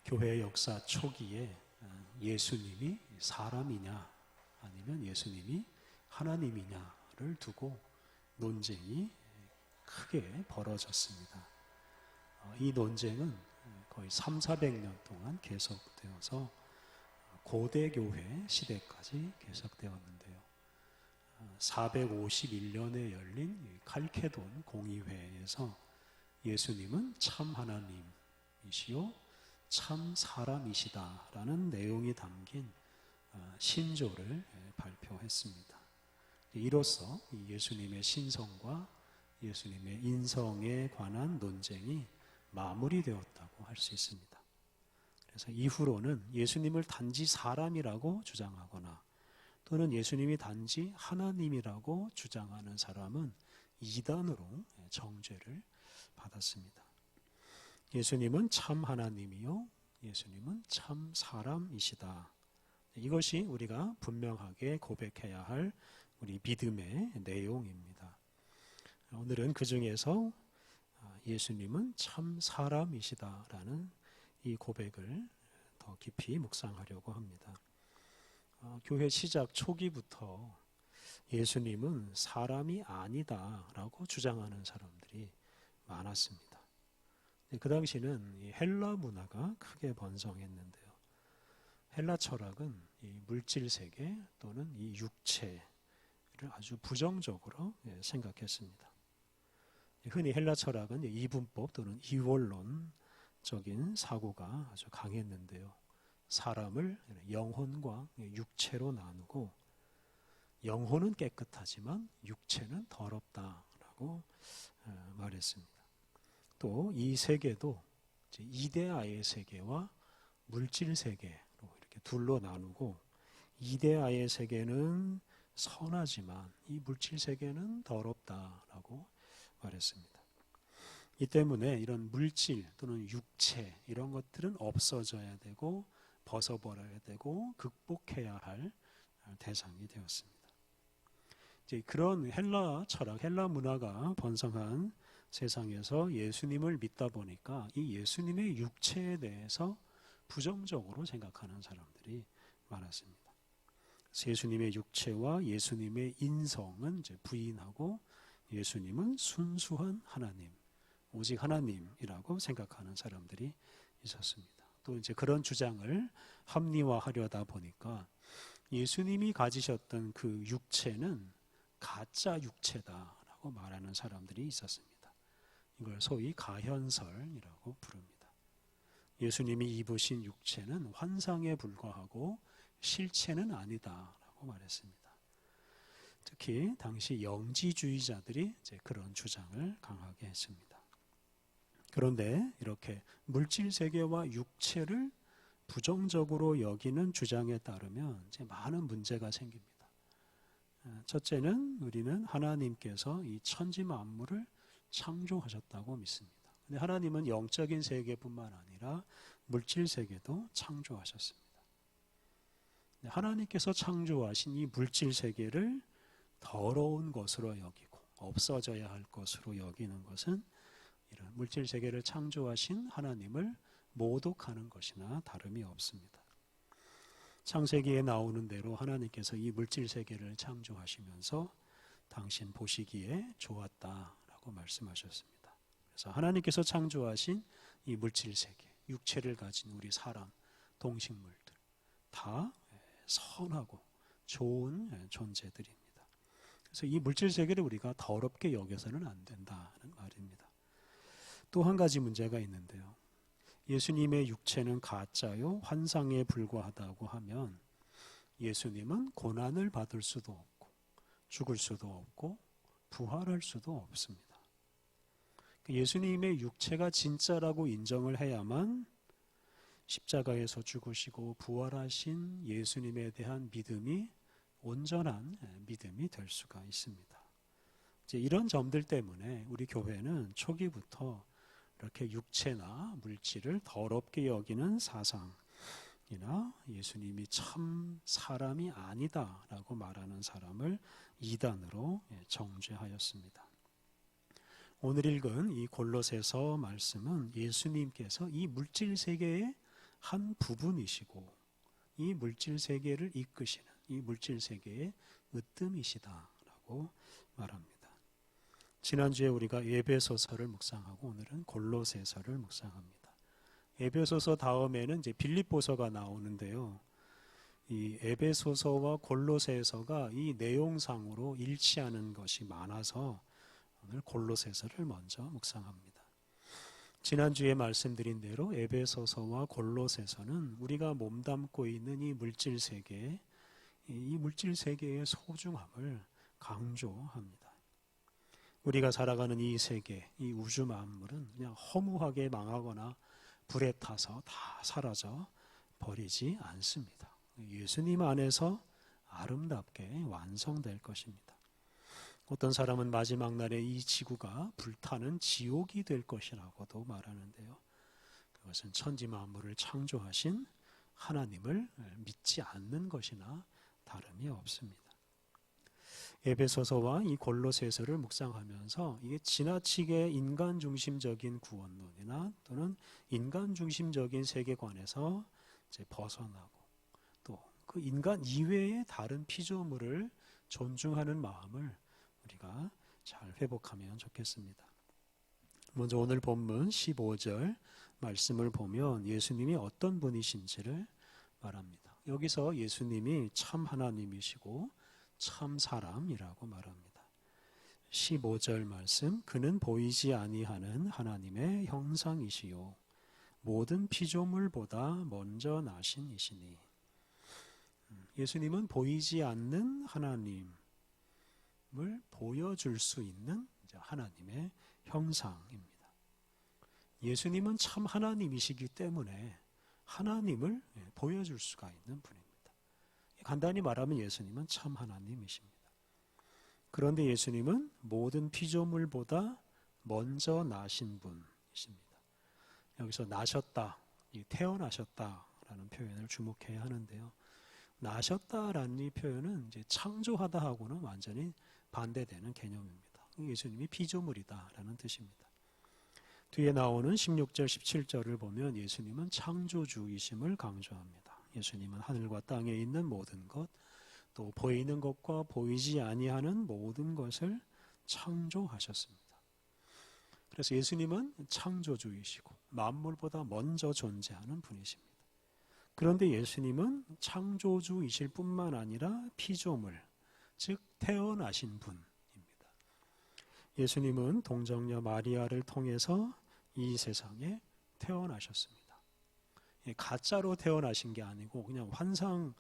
교회 역사 초기에 예수님이 사람이냐 아니면 예수님이 하나님이냐를 두고 논쟁이 크게 벌어졌습니다. 이 논쟁은 거의 300~400년 동안 계속되어서 고대교회 시대까지 계속되었는데요. 451년에 열린 칼케돈 공의회에서 예수님은 참 하나님이시요 참 사람이시다라는 내용이 담긴 신조를 발표했습니다. 이로써 예수님의 신성과 예수님의 인성에 관한 논쟁이 마무리되었다고 할 수 있습니다. 그래서 이후로는 예수님을 단지 사람이라고 주장하거나 또는 예수님이 단지 하나님이라고 주장하는 사람은 이단으로 정죄를 받았습니다. 예수님은 참 하나님이요 예수님은 참 사람이시다. 이것이 우리가 분명하게 고백해야 할 우리 믿음의 내용입니다. 오늘은 그 중에서 예수님은 참 사람이시다라는 이 고백을 더 깊이 묵상하려고 합니다. 교회 시작 초기부터 예수님은 사람이 아니다라고 주장하는 사람들이 많았습니다. 그 당시는 헬라 문화가 크게 번성했는데요. 헬라 철학은 이 물질 세계 또는 이 육체를 아주 부정적으로 생각했습니다. 흔히 헬라 철학은 이분법 또는 이원론적인 사고가 아주 강했는데요. 사람을 영혼과 육체로 나누고 영혼은 깨끗하지만 육체는 더럽다라고 말했습니다. 또 이 세계도 이데아의 세계와 물질 세계로 이렇게 둘로 나누고 이데아의 세계는 선하지만 이 물질 세계는 더럽다라고 말했습니다. 이 때문에 이런 물질 또는 육체 이런 것들은 없어져야 되고 벗어버려야 되고 극복해야 할 대상이 되었습니다. 이제 그런 헬라 철학, 헬라 문화가 번성한 세상에서 예수님을 믿다 보니까 이 예수님의 육체에 대해서 부정적으로 생각하는 사람들이 많았습니다. 그래서 예수님의 육체와 예수님의 인성은 이제 부인하고 예수님은 순수한 하나님, 오직 하나님이라고 생각하는 사람들이 있었습니다. 또 이제 그런 주장을 합리화하려다 보니까 예수님이 가지셨던 그 육체는 가짜 육체다라고 말하는 사람들이 있었습니다. 이걸 소위 가현설이라고 부릅니다. 예수님이 입으신 육체는 환상에 불과하고 실체는 아니다라고 말했습니다. 특히 당시 영지주의자들이 이제 그런 주장을 강하게 했습니다. 그런데 이렇게 물질 세계와 육체를 부정적으로 여기는 주장에 따르면 이제 많은 문제가 생깁니다. 첫째는 우리는 하나님께서 이 천지 만물을 창조하셨다고 믿습니다. 근데 하나님은 영적인 세계뿐만 아니라 물질 세계도 창조하셨습니다. 하나님께서 창조하신 이 물질 세계를 더러운 것으로 여기고 없어져야 할 것으로 여기는 것은 이런 물질 세계를 창조하신 하나님을 모독하는 것이나 다름이 없습니다. 창세기에 나오는 대로 하나님께서 이 물질 세계를 창조하시면서 당신 보시기에 좋았다라고 말씀하셨습니다. 그래서 하나님께서 창조하신 이 물질 세계, 육체를 가진 우리 사람, 동식물들 다 선하고 좋은 존재들입니다. 그래서 이 물질 세계를 우리가 더럽게 여겨서는 안 된다는 말입니다. 또 한 가지 문제가 있는데요. 예수님의 육체는 가짜요 환상에 불과하다고 하면 예수님은 고난을 받을 수도 없고 죽을 수도 없고 부활할 수도 없습니다. 예수님의 육체가 진짜라고 인정을 해야만 십자가에서 죽으시고 부활하신 예수님에 대한 믿음이 온전한 믿음이 될 수가 있습니다. 이제 이런 점들 때문에 우리 교회는 초기부터 이렇게 육체나 물질을 더럽게 여기는 사상이나 예수님이 참 사람이 아니다라고 말하는 사람을 이단으로 정죄하였습니다. 오늘 읽은 이 골로새서 말씀은 예수님께서 이 물질 세계에 한 부분이시고 이 물질 세계를 이끄시는 이 물질 세계의 으뜸이시다라고 말합니다. 지난주에 우리가 에베소서를 묵상하고 오늘은 골로새서를 묵상합니다. 에베소서 다음에는 이제 빌립보서가 나오는데요. 이 에베소서와 골로새서가 이 내용상으로 일치하는 것이 많아서 오늘 골로새서를 먼저 묵상합니다. 지난주에 말씀드린 대로 에베소서와 골로새서는 우리가 몸담고 있는 이 물질 세계의 소중함을 강조합니다. 우리가 살아가는 이 세계, 이 우주 만물은 그냥 허무하게 망하거나 불에 타서 다 사라져 버리지 않습니다. 예수님 안에서 아름답게 완성될 것입니다. 어떤 사람은 마지막 날에 이 지구가 불타는 지옥이 될 것이라고도 말하는데요. 그것은 천지 만물을 창조하신 하나님을 믿지 않는 것이나 다름이 없습니다. 에베소서와 이 골로새서를 묵상하면서 이게 지나치게 인간 중심적인 구원론이나 또는 인간 중심적인 세계관에서 이제 벗어나고 또 그 인간 이외의 다른 피조물을 존중하는 마음을 우리가 잘 회복하면 좋겠습니다. 먼저 오늘 본문 15절 말씀을 보면 예수님이 어떤 분이신지를 말합니다. 여기서 예수님이 참 하나님이시고 참 사람이라고 말합니다. 15절 말씀, 그는 보이지 아니하는 하나님의 형상이시요 모든 피조물보다 먼저 나신 이시니. 예수님은 보이지 않는 하나님을 보여줄 수 있는 하나님의 형상입니다. 예수님은 참 하나님이시기 때문에 하나님을 보여줄 수가 있는 분입니다. 간단히 말하면 예수님은 참 하나님이십니다. 그런데 예수님은 모든 피조물보다 먼저 나신 분이십니다. 여기서 나셨다, 태어나셨다라는 표현을 주목해야 하는데요. 나셨다라는 이 표현은 이제 창조하다하고는 완전히 반대되는 개념입니다. 예수님이 피조물이다라는 뜻입니다. 뒤에 나오는 16절, 17절을 보면 예수님은 창조주이심을 강조합니다. 예수님은 하늘과 땅에 있는 모든 것, 또 보이는 것과 보이지 아니하는 모든 것을 창조하셨습니다. 그래서 예수님은 창조주이시고 만물보다 먼저 존재하는 분이십니다. 그런데 예수님은 창조주이실 뿐만 아니라 피조물, 즉 태어나신 분입니다. 예수님은 동정녀 마리아를 통해서 이 세상에 태어나셨습니다. 가짜로 태어나신 게 아니고 그냥 환상을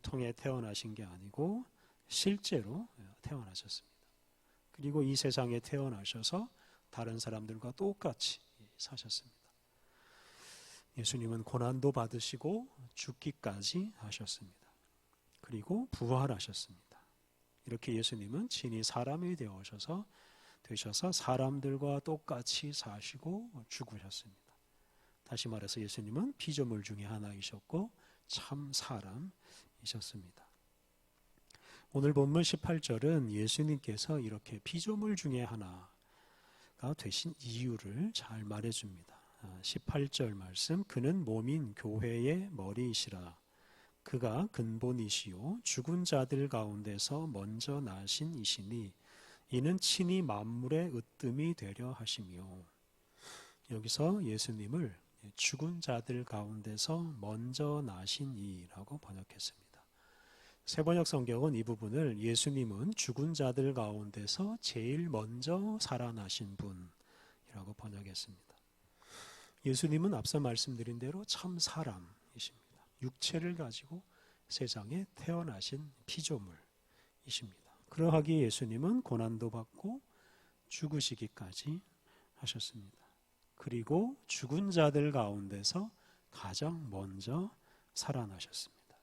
통해 태어나신 게 아니고 실제로 태어나셨습니다. 그리고 이 세상에 태어나셔서 다른 사람들과 똑같이 사셨습니다. 예수님은 고난도 받으시고 죽기까지 하셨습니다. 그리고 부활하셨습니다. 이렇게 예수님은 친히 사람이 되셔서 사람들과 똑같이 사시고 죽으셨습니다. 다시 말해서 예수님은 피조물 중에 하나이셨고 참 사람이셨습니다. 오늘 본문 18절은 예수님께서 이렇게 피조물 중에 하나가 되신 이유를 잘 말해줍니다. 18절 말씀, 그는 몸인 교회의 머리이시라. 그가 근본이시요 죽은 자들 가운데서 먼저 나신 이시니 이는 친히 만물의 으뜸이 되려 하시며. 여기서 예수님을 죽은 자들 가운데서 먼저 나신 이라고 번역했습니다. 세번역 성경은 이 부분을 예수님은 죽은 자들 가운데서 제일 먼저 살아나신 분이라고 번역했습니다. 예수님은 앞서 말씀드린 대로 참 사람이십니다. 육체를 가지고 세상에 태어나신 피조물이십니다. 그러하기에 예수님은 고난도 받고 죽으시기까지 하셨습니다. 그리고 죽은 자들 가운데서 가장 먼저 살아나셨습니다.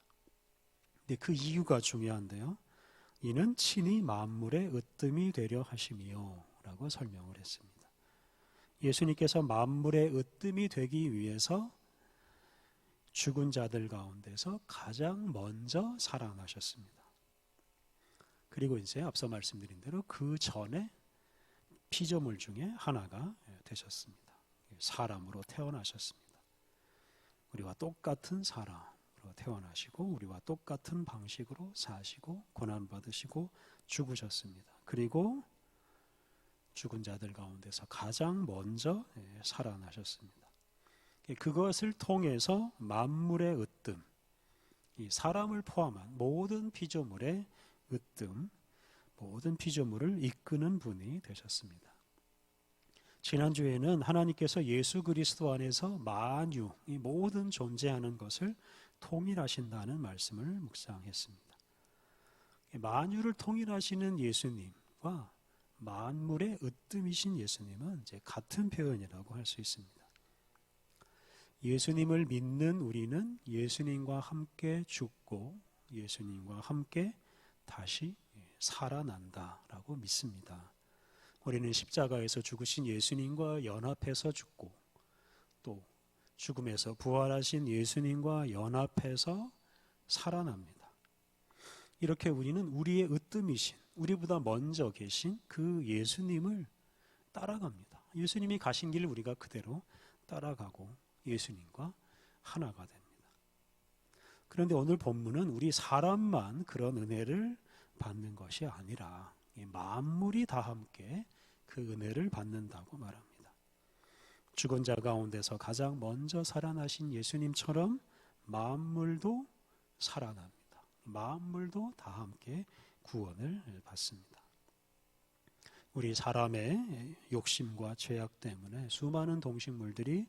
근데 그 이유가 중요한데요. 이는 친히 만물의 으뜸이 되려 하심이요 라고 설명을 했습니다. 예수님께서 만물의 으뜸이 되기 위해서 죽은 자들 가운데서 가장 먼저 살아나셨습니다. 그리고 이제 앞서 말씀드린 대로 그 전에 피조물 중에 하나가 되셨습니다. 사람으로 태어나셨습니다. 우리와 똑같은 사람으로 태어나시고 우리와 똑같은 방식으로 사시고 고난받으시고 죽으셨습니다. 그리고 죽은 자들 가운데서 가장 먼저 살아나셨습니다. 그것을 통해서 만물의 으뜸, 이 사람을 포함한 모든 피조물의 으뜸, 모든 피조물을 이끄는 분이 되셨습니다. 지난주에는 하나님께서 예수 그리스도 안에서 만유, 이 모든 존재하는 것을 통일하신다는 말씀을 묵상했습니다. 만유를 통일하시는 예수님과 만물의 으뜸이신 예수님은 이제 같은 표현이라고 할 수 있습니다. 예수님을 믿는 우리는 예수님과 함께 죽고 예수님과 함께 다시 살아난다라고 믿습니다. 우리는 십자가에서 죽으신 예수님과 연합해서 죽고 또 죽음에서 부활하신 예수님과 연합해서 살아납니다. 이렇게 우리는 우리의 으뜸이신, 우리보다 먼저 계신 그 예수님을 따라갑니다. 예수님이 가신 길을 우리가 그대로 따라가고 예수님과 하나가 됩니다. 그런데 오늘 본문은 우리 사람만 그런 은혜를 받는 것이 아니라 만물이 다 함께 그 은혜를 받는다고 말합니다. 죽은 자 가운데서 가장 먼저 살아나신 예수님처럼 만물도 살아납니다. 만물도 다 함께 구원을 받습니다. 우리 사람의 욕심과 죄악 때문에 수많은 동식물들이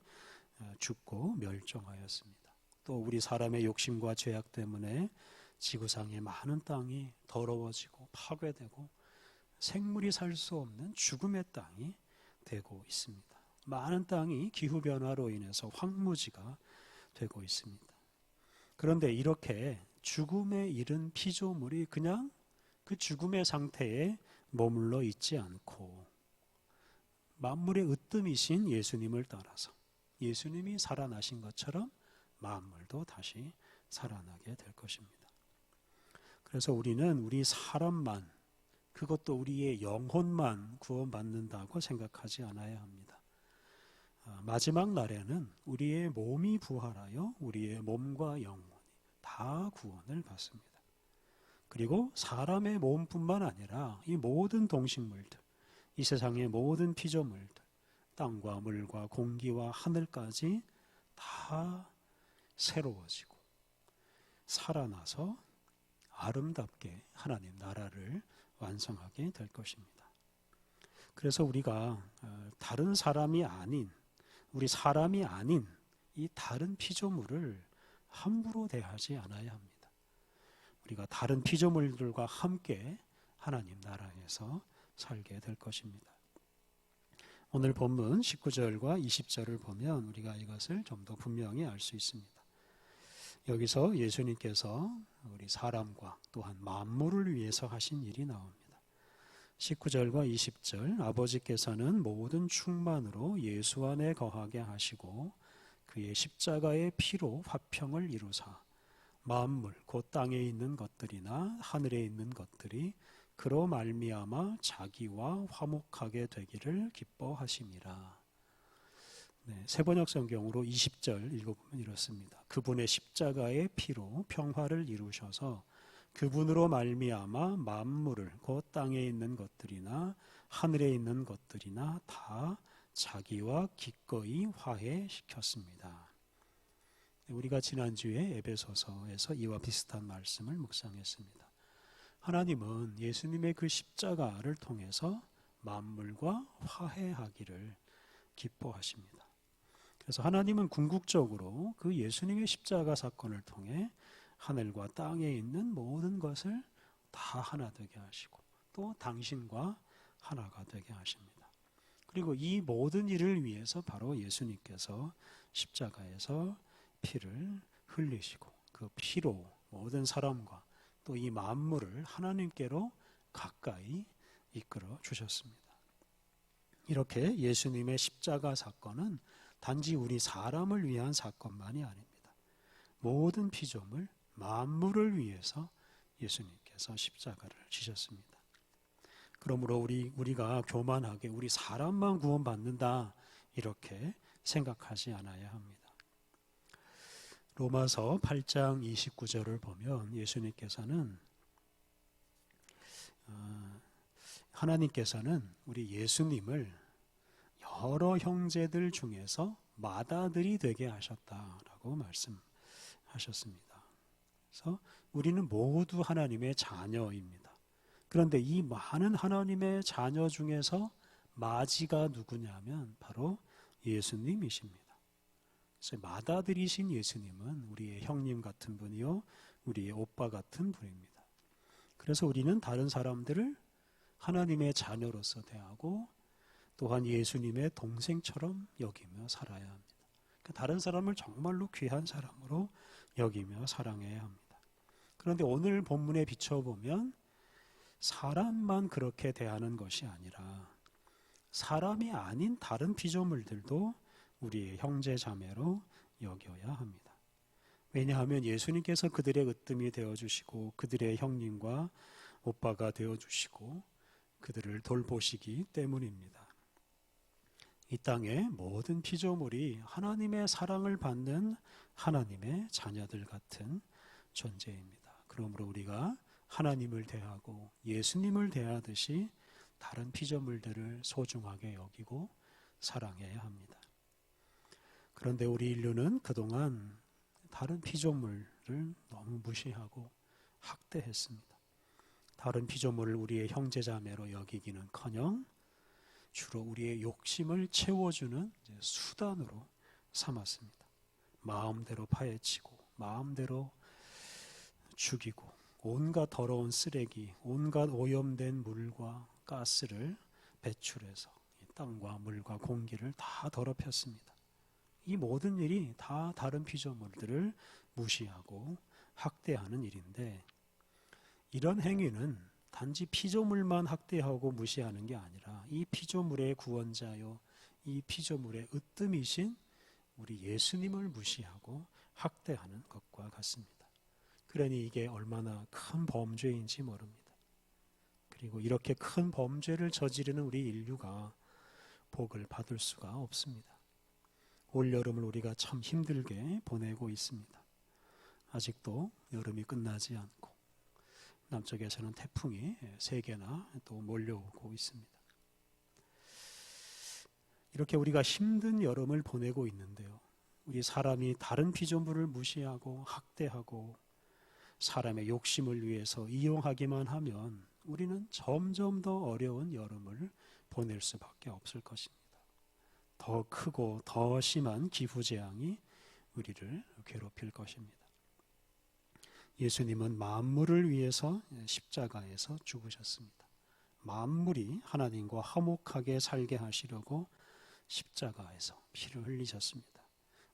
죽고 멸종하였습니다. 또 우리 사람의 욕심과 죄악 때문에 지구상의 많은 땅이 더러워지고 파괴되고 생물이 살 수 없는 죽음의 땅이 되고 있습니다. 많은 땅이 기후변화로 인해서 황무지가 되고 있습니다. 그런데 이렇게 죽음에 이른 피조물이 그냥 그 죽음의 상태에 머물러 있지 않고 만물의 으뜸이신 예수님을 따라서 예수님이 살아나신 것처럼 만물도 다시 살아나게 될 것입니다. 그래서 우리는 우리 사람만, 그것도 우리의 영혼만 구원받는다고 생각하지 않아야 합니다. 마지막 날에는 우리의 몸이 부활하여 우리의 몸과 영혼이 다 구원을 받습니다. 그리고 사람의 몸뿐만 아니라 이 모든 동식물들, 이 세상의 모든 피조물들, 땅과 물과 공기와 하늘까지 다 새로워지고 살아나서 아름답게 하나님 나라를 완성하게 될 것입니다. 그래서 우리가 다른 사람이 아닌, 우리 사람이 아닌 이 다른 피조물을 함부로 대하지 않아야 합니다. 우리가 다른 피조물들과 함께 하나님 나라에서 살게 될 것입니다. 오늘 본문 19절과 20절을 보면 우리가 이것을 좀 더 분명히 알 수 있습니다. 여기서 예수님께서 우리 사람과 또한 만물을 위해서 하신 일이 나옵니다. 19절과 20절, 아버지께서는 모든 충만으로 예수 안에 거하게 하시고 그의 십자가의 피로 화평을 이루사 만물 곧 땅에 있는 것들이나 하늘에 있는 것들이 그로 말미암아 자기와 화목하게 되기를 기뻐하심이라. 세번역 성경으로 20절 읽어보면 이렇습니다. 그분의 십자가의 피로 평화를 이루셔서 그분으로 말미암아 만물을 곧 땅에 있는 것들이나 하늘에 있는 것들이나 다 자기와 기꺼이 화해시켰습니다. 우리가 지난주에 에베소서에서 이와 비슷한 말씀을 묵상했습니다. 하나님은 예수님의 그 십자가를 통해서 만물과 화해하기를 기뻐하십니다. 그래서 하나님은 궁극적으로 그 예수님의 십자가 사건을 통해 하늘과 땅에 있는 모든 것을 다 하나 되게 하시고 또 당신과 하나가 되게 하십니다. 그리고 이 모든 일을 위해서 바로 예수님께서 십자가에서 피를 흘리시고 그 피로 모든 사람과 또 이 만물을 하나님께로 가까이 이끌어 주셨습니다. 이렇게 예수님의 십자가 사건은 단지 우리 사람을 위한 사건만이 아닙니다. 모든 피조물, 만물을 위해서 예수님께서 십자가를 지셨습니다. 그러므로 우리가 교만하게 우리 사람만 구원받는다 이렇게 생각하지 않아야 합니다. 로마서 8장 29절을 보면 하나님께서는 우리 예수님을 여러 형제들 중에서 맏아들이 되게 하셨다라고 말씀하셨습니다. 그래서 우리는 모두 하나님의 자녀입니다. 그런데 이 많은 하나님의 자녀 중에서 맏이가 누구냐면 바로 예수님이십니다. 그래서 맏아들이신 예수님은 우리의 형님 같은 분이요, 우리의 오빠 같은 분입니다. 그래서 우리는 다른 사람들을 하나님의 자녀로서 대하고 또한 예수님의 동생처럼 여기며 살아야 합니다. 그러니까 다른 사람을 정말로 귀한 사람으로 여기며 사랑해야 합니다. 그런데 오늘 본문에 비춰보면 사람만 그렇게 대하는 것이 아니라 사람이 아닌 다른 피조물들도 우리의 형제 자매로 여겨야 합니다. 왜냐하면 예수님께서 그들의 으뜸이 되어주시고 그들의 형님과 오빠가 되어주시고 그들을 돌보시기 때문입니다. 이 땅의 모든 피조물이 하나님의 사랑을 받는 하나님의 자녀들 같은 존재입니다. 그러므로 우리가 하나님을 대하고 예수님을 대하듯이 다른 피조물들을 소중하게 여기고 사랑해야 합니다. 그런데 우리 인류는 그동안 다른 피조물을 너무 무시하고 학대했습니다. 다른 피조물을 우리의 형제자매로 여기기는커녕 주로 우리의 욕심을 채워주는 수단으로 삼았습니다. 마음대로 파헤치고 마음대로 죽이고 온갖 더러운 쓰레기, 온갖 오염된 물과 가스를 배출해서 땅과 물과 공기를 다 더럽혔습니다. 이 모든 일이 다 다른 피조물들을 무시하고 학대하는 일인데, 이런 행위는 단지 피조물만 학대하고 무시하는 게 아니라 이 피조물의 구원자요, 이 피조물의 으뜸이신 우리 예수님을 무시하고 학대하는 것과 같습니다. 그러니 이게 얼마나 큰 범죄인지 모릅니다. 그리고 이렇게 큰 범죄를 저지르는 우리 인류가 복을 받을 수가 없습니다. 올여름을 우리가 참 힘들게 보내고 있습니다. 아직도 여름이 끝나지 않고 남쪽에서는 태풍이 3개나 또 몰려오고 있습니다. 이렇게 우리가 힘든 여름을 보내고 있는데요, 우리 사람이 다른 피조물을 무시하고 학대하고 사람의 욕심을 위해서 이용하기만 하면 우리는 점점 더 어려운 여름을 보낼 수밖에 없을 것입니다. 더 크고 더 심한 기후재앙이 우리를 괴롭힐 것입니다. 예수님은 만물을 위해서 십자가에서 죽으셨습니다. 만물이 하나님과 화목하게 살게 하시려고 십자가에서 피를 흘리셨습니다.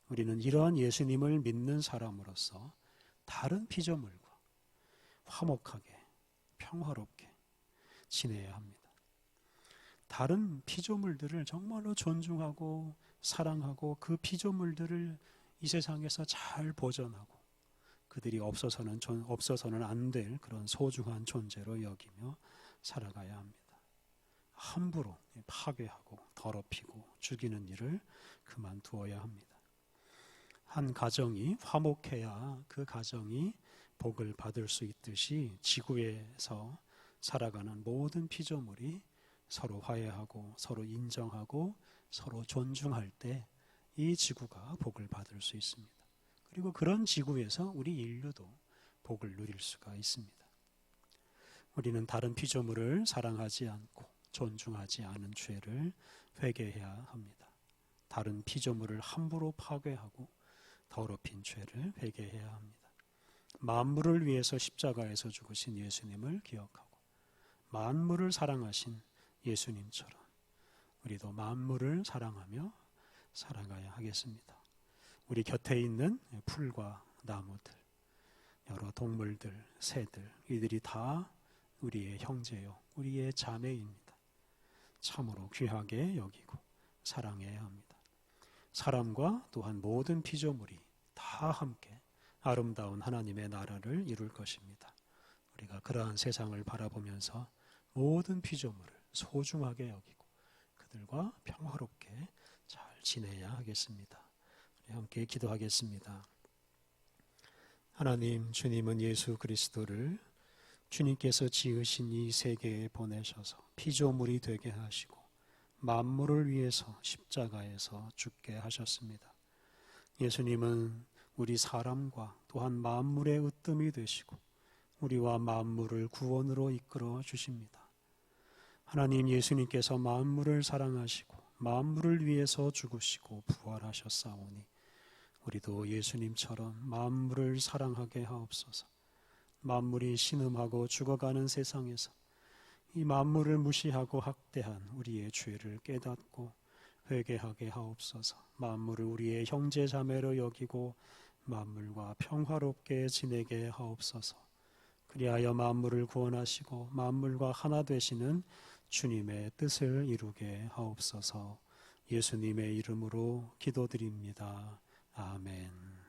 우리는 이러한 예수님을 믿는 사람으로서 다른 피조물과 화목하게 평화롭게 지내야 합니다. 다른 피조물들을 정말로 존중하고 사랑하고 그 피조물들을 이 세상에서 잘 보존하고 그들이 없어서는 안 될 그런 소중한 존재로 여기며 살아가야 합니다. 함부로 파괴하고 더럽히고 죽이는 일을 그만두어야 합니다. 한 가정이 화목해야 그 가정이 복을 받을 수 있듯이 지구에서 살아가는 모든 피조물이 서로 화해하고 서로 인정하고 서로 존중할 때 이 지구가 복을 받을 수 있습니다. 그리고 그런 지구에서 우리 인류도 복을 누릴 수가 있습니다. 우리는 다른 피조물을 사랑하지 않고 존중하지 않은 죄를 회개해야 합니다. 다른 피조물을 함부로 파괴하고 더럽힌 죄를 회개해야 합니다. 만물을 위해서 십자가에서 죽으신 예수님을 기억하고 만물을 사랑하신 예수님처럼 우리도 만물을 사랑하며 살아가야 하겠습니다. 우리 곁에 있는 풀과 나무들, 여러 동물들, 새들, 이들이 다 우리의 형제요, 우리의 자매입니다. 참으로 귀하게 여기고 사랑해야 합니다. 사람과 또한 모든 피조물이 다 함께 아름다운 하나님의 나라를 이룰 것입니다. 우리가 그러한 세상을 바라보면서 모든 피조물을 소중하게 여기고 그들과 평화롭게 잘 지내야 하겠습니다. 우리 함께 기도하겠습니다. 하나님, 주님은 예수 그리스도를 주님께서 지으신 이 세계에 보내셔서 피조물이 되게 하시고 만물을 위해서 십자가에서 죽게 하셨습니다. 예수님은 우리 사람과 또한 만물의 으뜸이 되시고 우리와 만물을 구원으로 이끌어 주십니다. 하나님, 예수님께서 만물을 사랑하시고 만물을 위해서 죽으시고 부활하셨사오니 우리도 예수님처럼 만물을 사랑하게 하옵소서. 만물이 신음하고 죽어가는 세상에서 이 만물을 무시하고 학대한 우리의 죄를 깨닫고 회개하게 하옵소서. 만물을 우리의 형제 자매로 여기고 만물과 평화롭게 지내게 하옵소서. 그리하여 만물을 구원하시고 만물과 하나 되시는 주님의 뜻을 이루게 하옵소서. 예수님의 이름으로 기도드립니다. 아멘.